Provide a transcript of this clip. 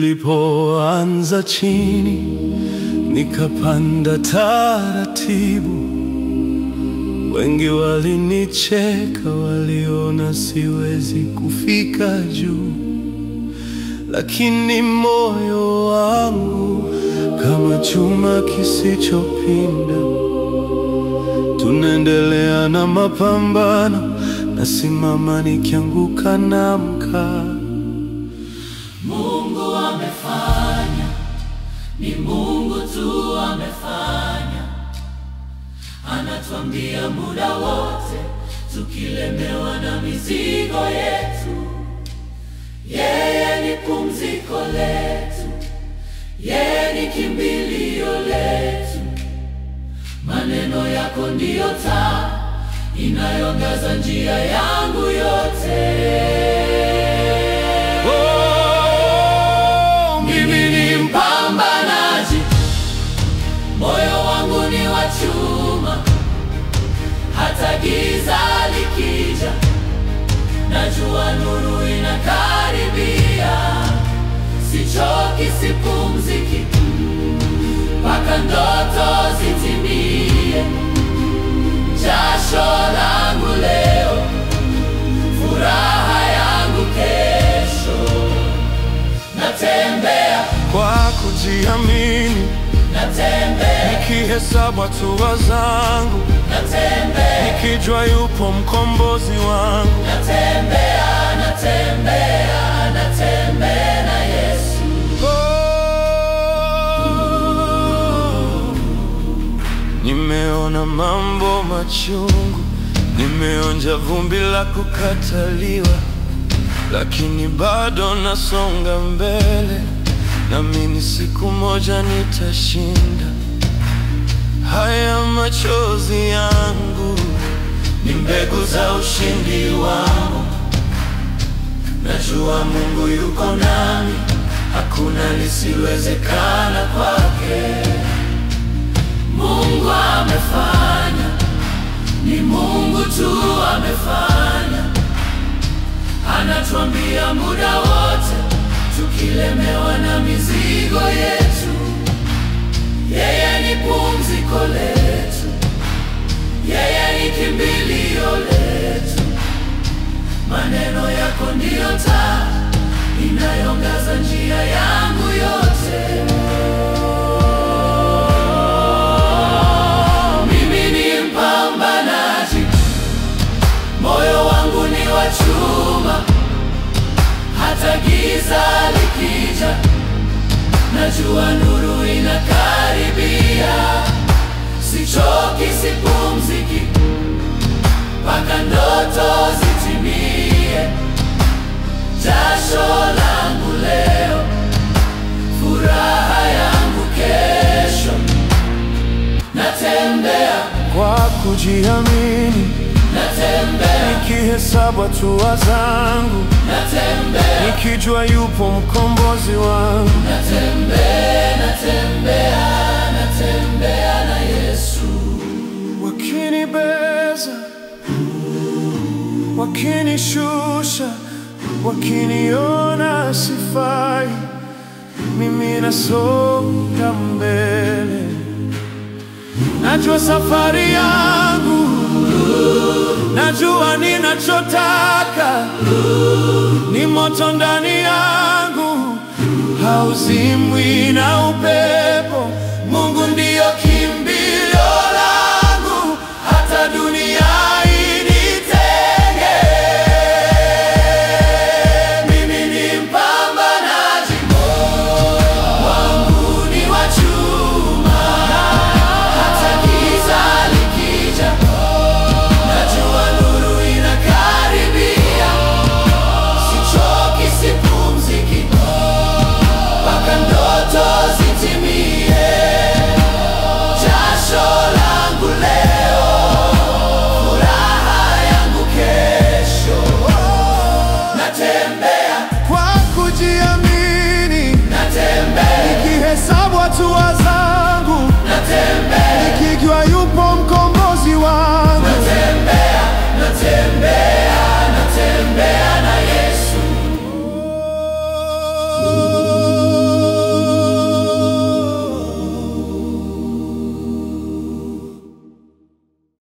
Nilipoanza chini, nikapanda taratibu. Wengi walinicheka, waliona siwezi kufika juu. Lakini moyo wangu kama chuma kisichopinda, tunaendelea na mapambano, nasimama nikianguka naamka. Mungu amefanya, ni Mungu tu amefanya. Anatuambia muda wote, tukilemewa na mizigo yetu, yeye ni pumziko letu, yeye ni kimbilio letu. Maneno yako ndiyo taa inayoangaza njia yangu yote. Mimi ni mpambanaji, moyo wangu ni wa chuma. Hata giza likija, najua nuru inakaribia. Sichoki, sipumziki, mpaka ndoto zitimie. Jasho langu leo, furaha yangu kesho. Natembea kwa kujiamini, natembea nikihesabu hatua zangu, natembea nikijua yupo mkombozi wangu. natembea, natembea, natembea na Yesu. Nimeona mambo machungu, nimeonja vumbi la kukataliwa, lakini bado nasonga mbele. Naamini siku moja nitashinda. Haya machozi yangu ni mbegu za ushindi wangu. Najua Mungu yuko nami, hakuna lisiwezekana kwake. Mungu amefanya, ni Mungu tu amefanya. Anatuambia muda wote, tukilemewa na mizigo yetu, yeye ni pumziko letu, yeye ni kimbilio letu. Maneno yako ndiyo taa inayoangaza njia yangu yote. Mimi ni mpambanaji, moyo wangu ni wa chuma. Hata giza likija, najua nuru inakaribia. Sichoki, sipumziki, mpaka ndoto zitimie. Jasho langu leo, furaha yangu kesho. Natembea kwa kujiamini, natembea nikihesabu hatua zangu, natembea nikijua yupo mkombozi wangu. natembea, natembea, natembea na Yesu. Wakinibeza, wakinishusha, wakiniona sifai, mimi nasonga mbele. Najua safari yangu, najua ninachotaka. Ni moto ndani yangu, hauzimwi na upepo.